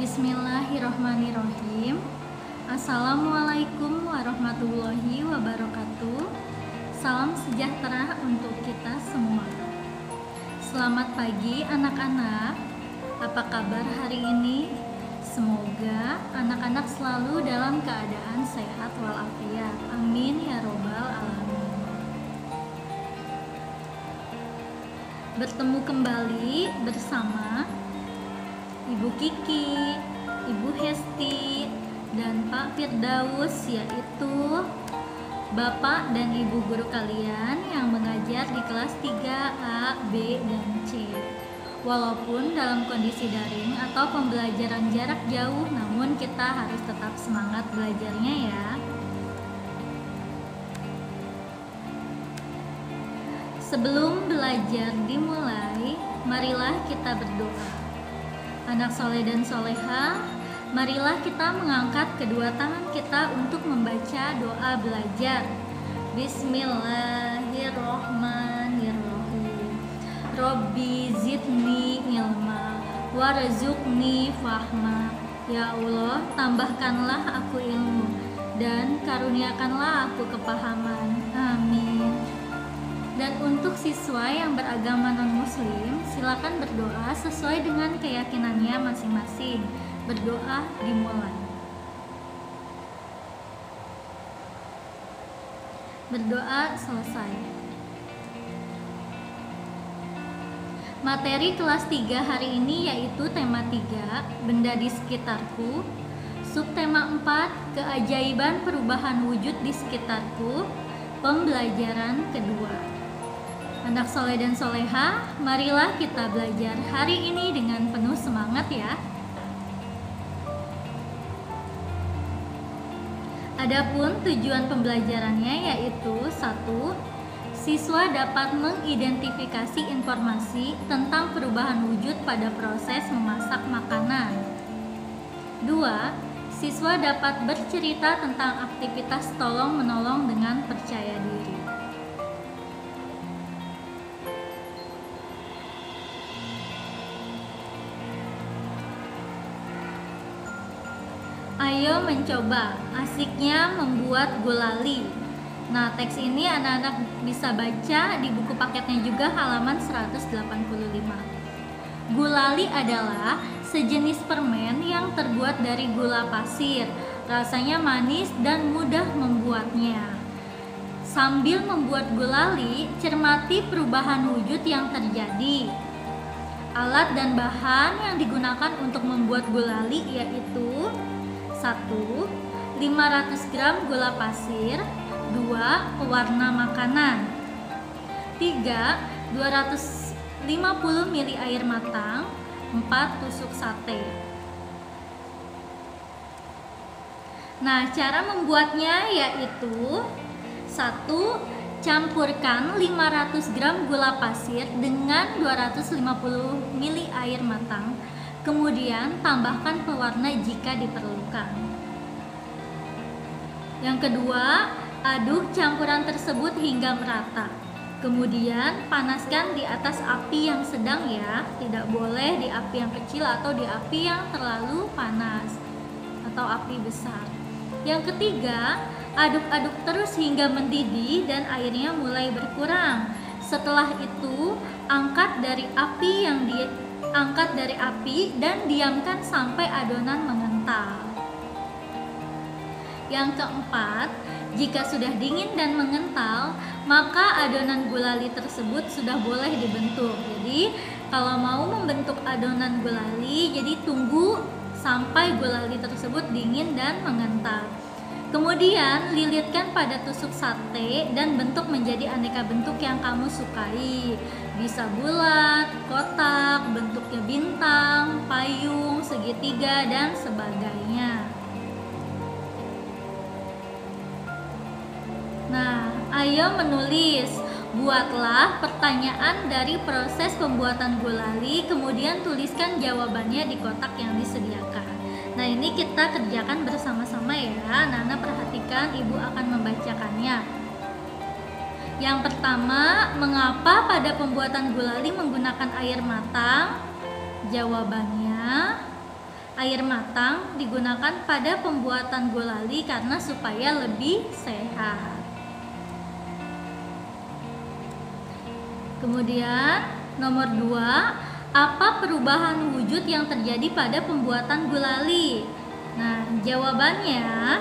Bismillahirrahmanirrahim. Assalamualaikum warahmatullahi wabarakatuh. Salam sejahtera untuk kita semua. Selamat pagi anak-anak. Apa kabar hari ini? Semoga anak-anak selalu dalam keadaan sehat walafiat. Amin ya robbal alamin. Bertemu kembali bersama Ibu Kiki, Ibu Hesti, dan Pak Firdaus, yaitu Bapak dan Ibu guru kalian yang mengajar di kelas 3A, B, dan C. Walaupun dalam kondisi daring atau pembelajaran jarak jauh, namun kita harus tetap semangat belajarnya ya. Sebelum belajar dimulai, marilah kita berdoa. Anak soleh dan soleha, marilah kita mengangkat kedua tangan kita untuk membaca doa belajar. Bismillahirrohmanirrohim. Robbi zidni ilma warzuqni fahma. Ya Allah, tambahkanlah aku ilmu dan karuniakanlah aku kepahaman. Amin. Dan untuk siswa yang beragama non-muslim, silakan berdoa sesuai dengan keyakinannya masing-masing. Berdoa dimulai. Berdoa selesai. Materi kelas 3 hari ini yaitu tema 3, benda di sekitarku. Subtema 4, keajaiban perubahan wujud di sekitarku. Pembelajaran kedua. Anak soleh dan soleha, marilah kita belajar hari ini dengan penuh semangat ya. Adapun tujuan pembelajarannya yaitu 1. Siswa dapat mengidentifikasi informasi tentang perubahan wujud pada proses memasak makanan. 2. Siswa dapat bercerita tentang aktivitas tolong-menolong dengan percaya diri. Ayo mencoba, asiknya membuat gulali. Nah, teks ini anak-anak bisa baca di buku paketnya juga halaman 185. Gulali adalah sejenis permen yang terbuat dari gula pasir. Rasanya manis dan mudah membuatnya. Sambil membuat gulali, cermati perubahan wujud yang terjadi. Alat dan bahan yang digunakan untuk membuat gulali yaitu 1. 500 gram gula pasir. 2. Pewarna makanan. 3. 250 ml air matang. 4. Tusuk sate. Nah, cara membuatnya yaitu 1. Campurkan 500 gram gula pasir dengan 250 ml air matang. Kemudian tambahkan pewarna jika diperlukan. Yang kedua, aduk campuran tersebut hingga merata. Kemudian panaskan di atas api yang sedang ya, tidak boleh di api yang kecil atau di api yang terlalu panas atau api besar. Yang ketiga, aduk-aduk terus hingga mendidih dan airnya mulai berkurang. Setelah itu, angkat dari api dan diamkan sampai adonan mengental. Yang keempat, jika sudah dingin dan mengental, maka adonan gulali tersebut sudah boleh dibentuk. Jadi, kalau mau membentuk adonan gulali, jadi tunggu sampai gulali tersebut dingin dan mengental. Kemudian lilitkan pada tusuk sate dan bentuk menjadi aneka bentuk yang kamu sukai. Bisa bulat, kotak, bentuknya bintang, payung, segitiga, dan sebagainya. Nah, ayo menulis. Buatlah pertanyaan dari proses pembuatan gulali, kemudian tuliskan jawabannya di kotak yang disediakan. Nah, ini kita kerjakan bersama-sama ya. Anak-anak perhatikan, Ibu akan membacakannya. Yang pertama, mengapa pada pembuatan gulali menggunakan air matang? Jawabannya, Air matang digunakan pada pembuatan gulali karena supaya lebih sehat. Kemudian nomor 2, apa perubahan wujud yang terjadi pada pembuatan gulali? Nah, jawabannya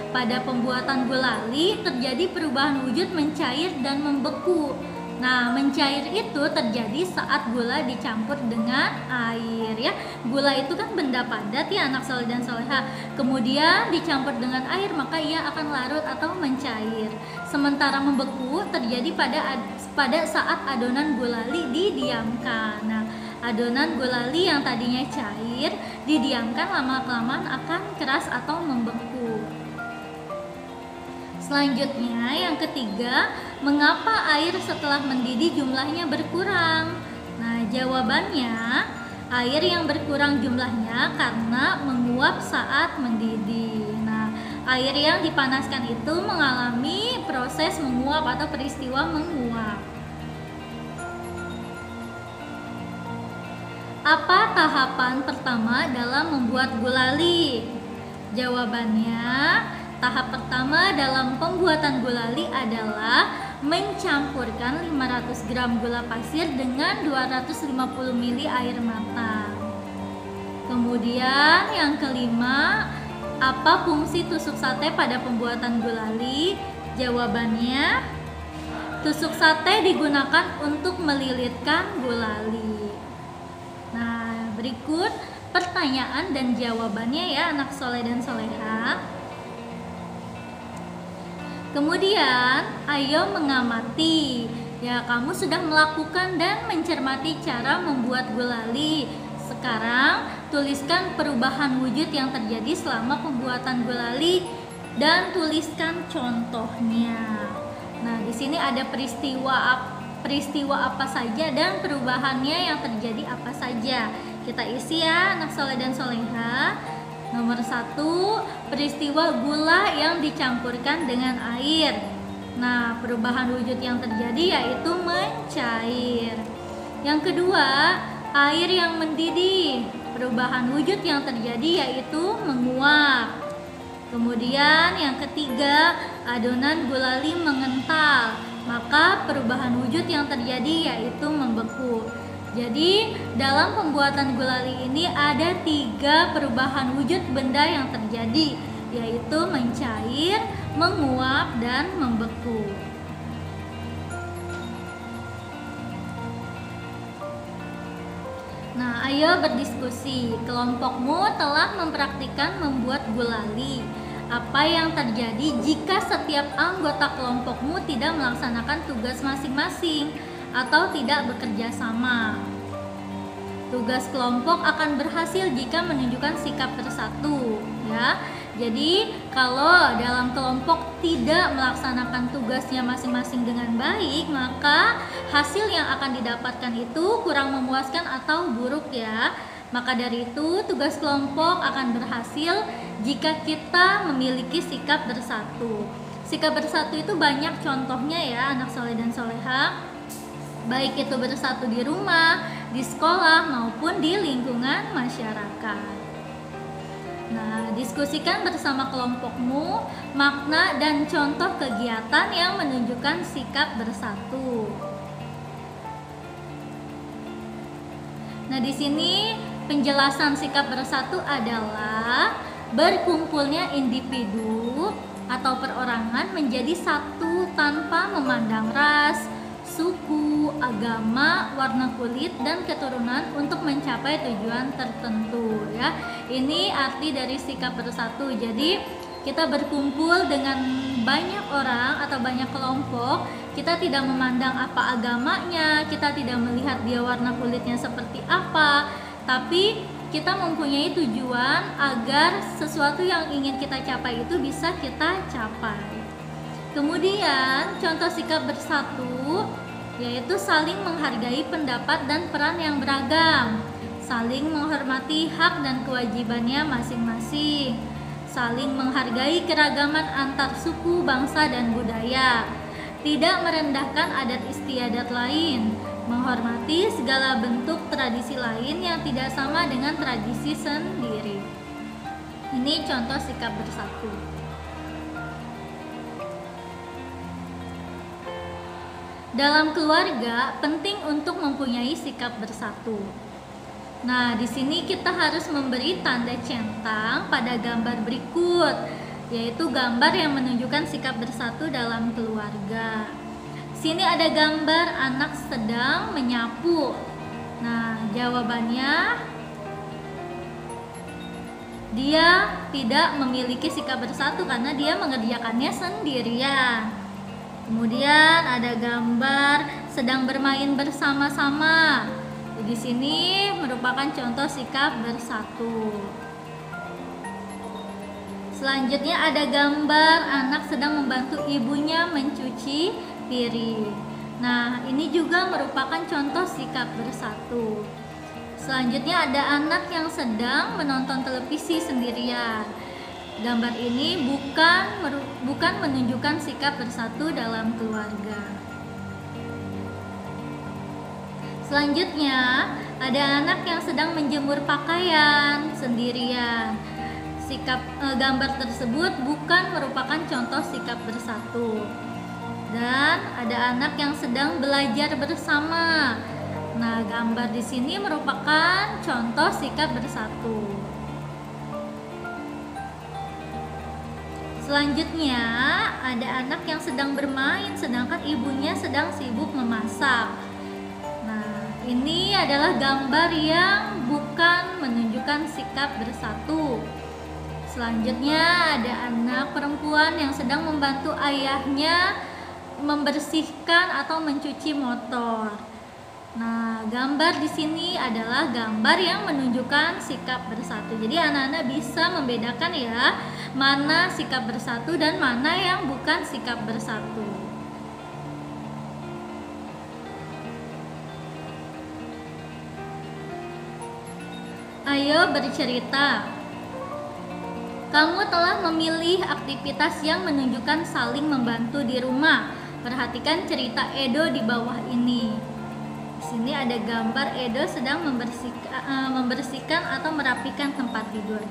pada pembuatan gulali terjadi perubahan wujud mencair dan membeku. Nah, mencair itu terjadi saat gula dicampur dengan air ya. Gula itu kan benda padat ya anak soleh dan soleha. Kemudian dicampur dengan air maka ia akan larut atau mencair. Sementara membeku terjadi pada saat adonan gulali didiamkan. Nah, adonan gulali yang tadinya cair didiamkan lama-kelamaan akan keras atau membeku. Selanjutnya yang ketiga, mengapa air setelah mendidih jumlahnya berkurang? Nah, jawabannya air yang berkurang jumlahnya karena menguap saat mendidih. Nah, air yang dipanaskan itu mengalami proses menguap atau peristiwa menguap. Apa tahapan pertama dalam membuat gulali? Jawabannya, tahap pertama dalam pembuatan gulali adalah mencampurkan 500 gram gula pasir dengan 250 ml air matang. Kemudian yang kelima, apa fungsi tusuk sate pada pembuatan gulali? Jawabannya, tusuk sate digunakan untuk melilitkan gulali. Nah, berikut pertanyaan dan jawabannya ya anak soleh dan soleha. Kemudian, ayo mengamati. Ya, kamu sudah melakukan dan mencermati cara membuat gulali. Sekarang, tuliskan perubahan wujud yang terjadi selama pembuatan gulali dan tuliskan contohnya. Nah, di sini ada peristiwa apa saja dan perubahannya yang terjadi apa saja. Kita isi ya, anak soleh dan soleha. Nomor 1, peristiwa gula yang dicampurkan dengan air. Nah, perubahan wujud yang terjadi yaitu mencair. Yang kedua, air yang mendidih. Perubahan wujud yang terjadi yaitu menguap. Kemudian yang ketiga, adonan gulali mengental. Maka perubahan wujud yang terjadi yaitu membeku. Jadi dalam pembuatan gulali ini ada 3 perubahan wujud benda yang terjadi, yaitu mencair, menguap, dan membeku. Nah, ayo berdiskusi. Kelompokmu telah mempraktikkan membuat gulali. Apa yang terjadi jika setiap anggota kelompokmu tidak melaksanakan tugas masing-masing atau tidak bekerja sama? Tugas kelompok akan berhasil jika menunjukkan sikap bersatu, ya. Jadi, kalau dalam kelompok tidak melaksanakan tugasnya masing-masing dengan baik, maka hasil yang akan didapatkan itu kurang memuaskan atau buruk ya. Maka dari itu, tugas kelompok akan berhasil jika kita memiliki sikap bersatu. Sikap bersatu itu banyak contohnya ya, anak soleh dan soleha. Baik itu bersatu di rumah, di sekolah, maupun di lingkungan masyarakat. Nah, diskusikan bersama kelompokmu makna dan contoh kegiatan yang menunjukkan sikap bersatu. Nah, di sini penjelasan sikap bersatu adalah berkumpulnya individu atau perorangan menjadi satu tanpa memandang ras, suku, agama, warna kulit, dan keturunan untuk mencapai tujuan tertentu ya. Ini arti dari sikap bersatu. Jadi kita berkumpul dengan banyak orang atau banyak kelompok, kita tidak memandang apa agamanya, kita tidak melihat dia warna kulitnya seperti apa, tapi kita mempunyai tujuan agar sesuatu yang ingin kita capai itu bisa kita capai. Kemudian contoh sikap bersatu yaitu saling menghargai pendapat dan peran yang beragam, saling menghormati hak dan kewajibannya masing-masing, saling menghargai keragaman antar suku, bangsa, dan budaya, tidak merendahkan adat istiadat lain, menghormati segala bentuk tradisi lain yang tidak sama dengan tradisi sendiri. Ini contoh sikap bersatu. Dalam keluarga, penting untuk mempunyai sikap bersatu. Nah, di sini kita harus memberi tanda centang pada gambar berikut, yaitu gambar yang menunjukkan sikap bersatu dalam keluarga. Sini ada gambar anak sedang menyapu. Nah, jawabannya dia tidak memiliki sikap bersatu karena dia mengerjakannya sendirian. Kemudian ada gambar sedang bermain bersama-sama. Di sini merupakan contoh sikap bersatu. Selanjutnya ada gambar anak sedang membantu ibunya mencuci piring. Nah, ini juga merupakan contoh sikap bersatu. Selanjutnya ada anak yang sedang menonton televisi sendirian. Gambar ini bukan menunjukkan sikap bersatu dalam keluarga. Selanjutnya ada anak yang sedang menjemur pakaian sendirian. Gambar tersebut bukan merupakan contoh sikap bersatu. Dan ada anak yang sedang belajar bersama. Nah, gambar di sini merupakan contoh sikap bersatu. Selanjutnya ada anak yang sedang bermain sedangkan ibunya sedang sibuk memasak. Nah, ini adalah gambar yang bukan menunjukkan sikap bersatu. Selanjutnya ada anak perempuan yang sedang membantu ayahnya membersihkan atau mencuci motor. Nah, gambar di sini adalah gambar yang menunjukkan sikap bersatu. Jadi anak-anak bisa membedakan ya, mana sikap bersatu dan mana yang bukan sikap bersatu. Ayo bercerita. Kamu telah memilih aktivitas yang menunjukkan saling membantu di rumah. Perhatikan cerita Edo di bawah ini. Di sini ada gambar Edo sedang membersihkan atau merapikan tempat tidur.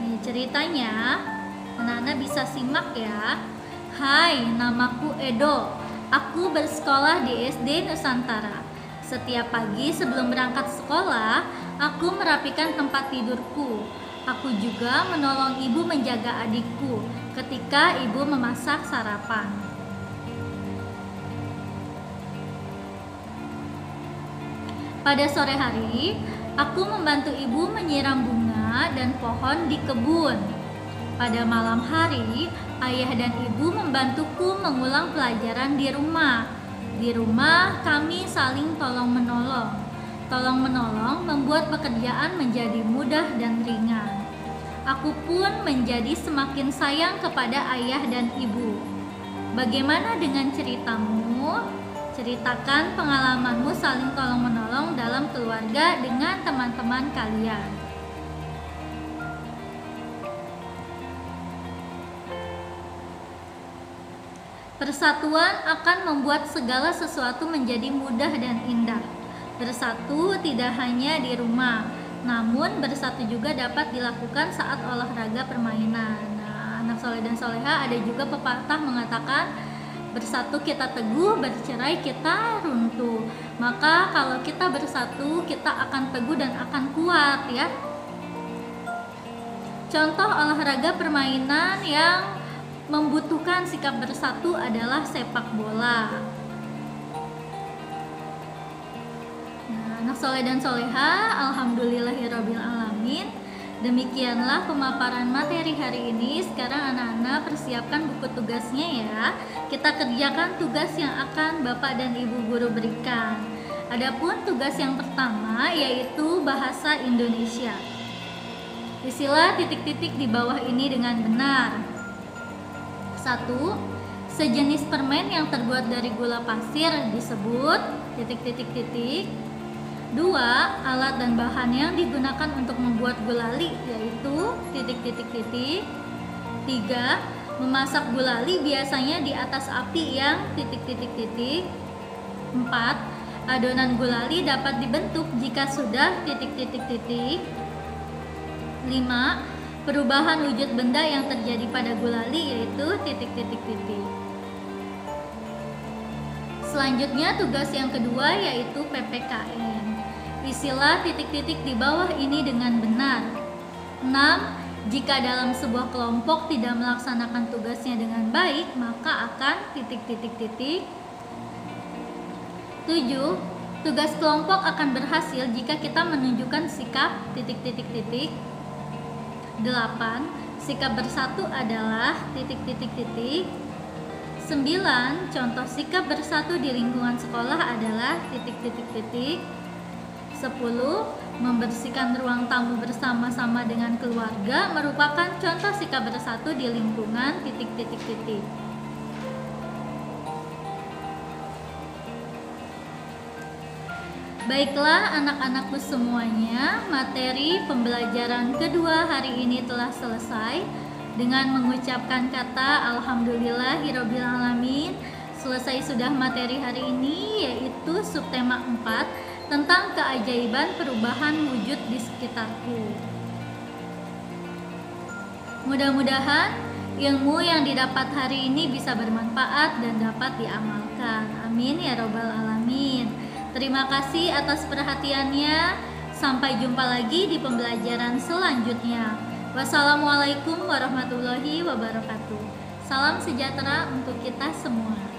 Nih ceritanya, anak-anak bisa simak ya. Hai, namaku Edo. Aku bersekolah di SD Nusantara. Setiap pagi sebelum berangkat sekolah, aku merapikan tempat tidurku. Aku juga menolong ibu menjaga adikku ketika ibu memasak sarapan. Pada sore hari, aku membantu ibu menyiram bunga dan pohon di kebun. Pada malam hari, ayah dan ibu membantuku mengulang pelajaran di rumah. Di rumah, kami saling tolong-menolong. Tolong-menolong membuat pekerjaan menjadi mudah dan ringan. Aku pun menjadi semakin sayang kepada ayah dan ibu. Bagaimana dengan ceritamu? Ceritakan pengalamanmu saling tolong-menolong dalam keluarga dengan teman-teman kalian. Persatuan akan membuat segala sesuatu menjadi mudah dan indah. Bersatu tidak hanya di rumah, namun bersatu juga dapat dilakukan saat olahraga permainan. Nah, anak soleh dan soleha, ada juga pepatah mengatakan bersatu kita teguh, bercerai kita runtuh. Maka kalau kita bersatu, kita akan teguh dan akan kuat ya. Contoh olahraga permainan yang membutuhkan sikap bersatu adalah sepak bola. Anak soleh dan soleha, alhamdulillahirabbil alamin. Demikianlah pemaparan materi hari ini. Sekarang anak-anak persiapkan buku tugasnya ya. Kita kerjakan tugas yang akan Bapak dan Ibu guru berikan. Adapun tugas yang pertama yaitu bahasa Indonesia. Isilah titik-titik di bawah ini dengan benar. 1. Sejenis permen yang terbuat dari gula pasir disebut titik-titik-titik. 2. Alat dan bahan yang digunakan untuk membuat gulali yaitu titik-titik-titik. 3. Memasak gulali biasanya di atas api yang titik-titik-titik. 4. Adonan gulali dapat dibentuk jika sudah titik-titik-titik. 5. Perubahan wujud benda yang terjadi pada gulali yaitu titik-titik-titik. Selanjutnya tugas yang kedua yaitu PPKN. Isilah titik-titik di bawah ini dengan benar. 6. Jika dalam sebuah kelompok tidak melaksanakan tugasnya dengan baik, maka akan titik-titik-titik. 7. Tugas kelompok akan berhasil jika kita menunjukkan sikap titik-titik-titik. 8. Sikap bersatu adalah titik-titik-titik. 9. Contoh sikap bersatu di lingkungan sekolah adalah titik-titik-titik. 10. Membersihkan ruang tamu bersama-sama dengan keluarga merupakan contoh sikap bersatu di lingkungan titik-titik-titik. Baiklah anak-anakku semuanya, materi pembelajaran kedua hari ini telah selesai dengan mengucapkan kata Alhamdulillahirobbilalamin. Selesai sudah materi hari ini, yaitu subtema 4 tentang keajaiban perubahan wujud di sekitarku. Mudah-mudahan ilmu yang didapat hari ini bisa bermanfaat dan dapat diamalkan. Amin ya robbal alamin. Terima kasih atas perhatiannya. Sampai jumpa lagi di pembelajaran selanjutnya. Wassalamualaikum warahmatullahi wabarakatuh. Salam sejahtera untuk kita semua.